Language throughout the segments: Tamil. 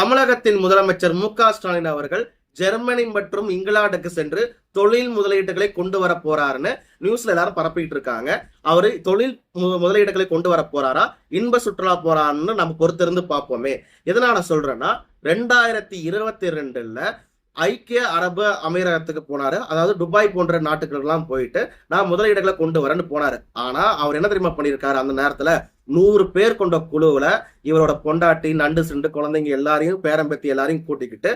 தமிழகத்தின் முதலமைச்சர் மு.க.ஸ்டாலின் அவர்கள் ஜெர்மனி மற்றும் இங்கிலாந்துக்கு சென்று தொழில் முதலீடுகளை கொண்டு வர போறாருன்னு நியூஸ்ல எல்லாரும் பரப்பிட்டு இருக்காங்க. அவரு தொழில் முதலீடுகளை கொண்டு வர போறாரா, இன்ப சுற்றுலா போறான்னு நம்ம பொறுத்திருந்து பார்ப்போமே. எதனால சொல்றேன்னா, 2022 ஐக்கிய அரபு அமீரகத்துக்கு போனாரு. அதாவது துபாய் போன்ற நாட்டுகள் எல்லாம் போயிட்டு நான் முதலீடுகளை கொண்டு வரேன்னு போனாரு. ஆனா அவர் என்ன தெரியுமா பண்ணிருக்காரு, அந்த நேரத்துல 100 பேர் கொண்ட குழுவுல இவரோட பொண்டாட்டி, நண்டு சிண்டு, குழந்தைங்க எல்லாரையும், பேரம்பேத்தி எல்லாரையும் கூட்டிக்கிட்டு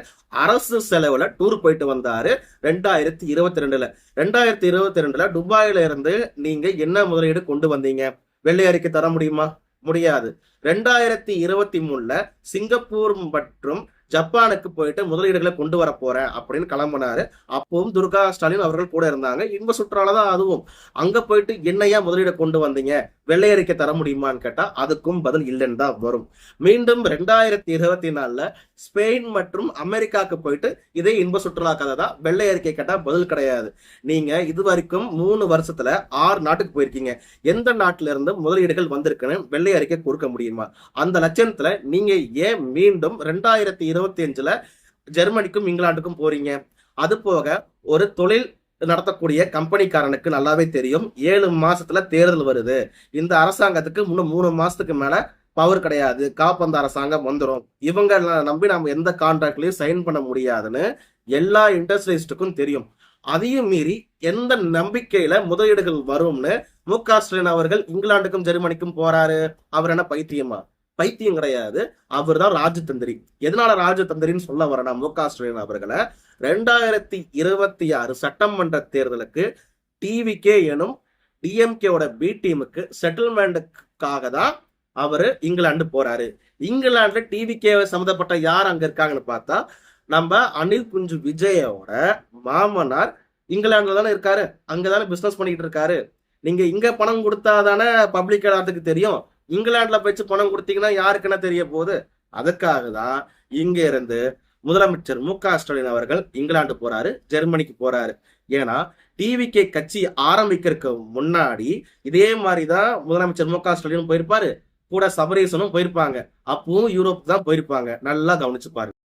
அரசு செலவுல டூர் போயிட்டு வந்தாரு 2022. 2022 துபாயில இருந்து நீங்க என்ன முதலீடு கொண்டு வந்தீங்க? வெள்ளை அறிக்கை தர முடியுமா? முடியாது. 2023 சிங்கப்பூர் மற்றும் ஜப்பானுக்கு போயிட்டு முதலீடுகளை கொண்டு வர போறேன் அப்படின்னு கிளம்பினாரு. அப்பவும் துர்கா ஸ்டாலின் அவர்கள் கூட இருந்தாங்க. இன்ப சுற்றுலாதான் அதுவும். அங்க போயிட்டு என்னையா முதலீடு கொண்டு வந்தீங்க, வெள்ளை அறிக்கை தர முடியுமான்னு கேட்டா அதுக்கும் பதில் இல்லைன்னு தான் வரும். மீண்டும் 2024 ஸ்பெயின் மற்றும் அமெரிக்காவுக்கு போயிட்டு இதே இன்ப சுற்றுலா கதை தான். வெள்ளை அறிக்கை கேட்டா பதில் கிடையாது. நீங்க இது வரைக்கும் 3 வருஷத்துல 6 நாட்டுக்கு போயிருக்கீங்க. எந்த நாட்டில இருந்து முதலீடுகள் வந்திருக்குன்னு வெள்ளை அறிக்கை கொடுக்க முடியுமா? அந்த லட்சணத்துல நீங்க ஏன் மீண்டும் 2025 ஜெர்மனிக்கும் இங்கிலாந்துக்கும் போறீங்க? அது போக ஒரு தொழில் நடத்தக்கூடிய கம்பெனிக்காரனுக்கு நல்லாவே தெரியும், 7 மாசத்துல தேர்தல் வருது. இந்த அரசாங்கத்துக்கு இன்னும் 3 மாசத்துக்கு மேல பவர் கிடையாது. காப்பந்த அரசாங்கம் வந்துடும். இவங்க நம்பி நம்ம எந்த கான்ட்ராக்ட்லயும் சைன் பண்ண முடியாதுன்னு எல்லா இண்டஸ்ட்ரியலிஸ்டுக்கும் தெரியும். அதையும் மீறி எந்த நம்பிக்கையில முதலீடுகள் வரும்னு மு.க.ஸ்டாலின் அவர்கள் இங்கிலாந்துக்கும் ஜெர்மனிக்கும் போறாரு? அவர் என்ன பைத்தியமா? பைத்தியம் கிடையாது. அவர் தான் ராஜதந்திரி. எதனால ராஜதந்திரின்னு சொல்ல வரனா மு.க.ஸ்டாலின் அவர்களை, 2026 சட்டமன்ற தேர்தலுக்கு டிவிகே எனும் டிஎம்கேவோட பி டீமுக்கு செட்டில்மெண்ட்டுக்காக தான் அவரு இங்கிலாந்து போறாரு. இங்கிலாந்துல டிவிகே சம்மந்தப்பட்ட யார் அங்க இருக்காங்கன்னு பார்த்தா, நம்ம அனில் குஞ்சு விஜயோட மாமனார் இங்கிலாந்துல தானே இருக்காரு. அங்கதானே பிசினஸ் பண்ணிட்டு இருக்காரு. நீங்க இங்க பணம் கொடுத்தாதானே பப்ளிக் எல்லாத்துக்கு தெரியும். இங்கிலாந்துல வச்சு பணம் கொடுத்தீங்கன்னா யாருக்குன்னா தெரிய போகுது. அதுக்காக தான் இங்க இருந்து முதலமைச்சர் மு.க.ஸ்டாலின் அவர்கள் இங்கிலாந்து போறாரு, ஜெர்மனிக்கு போறாரு. ஏன்னா டிவிகே கட்சி ஆரம்பிக்கிறதுக்கு முன்னாடி இதே மாதிரிதான் முதலமைச்சர் மு.க.ஸ்டாலினும் போயிருப்பாரு, கூட சபரீசனும் போயிருப்பாங்க. அப்பவும் யூரோப் தான் போயிருப்பாங்க. நல்லா கவனிச்சு பாருங்க.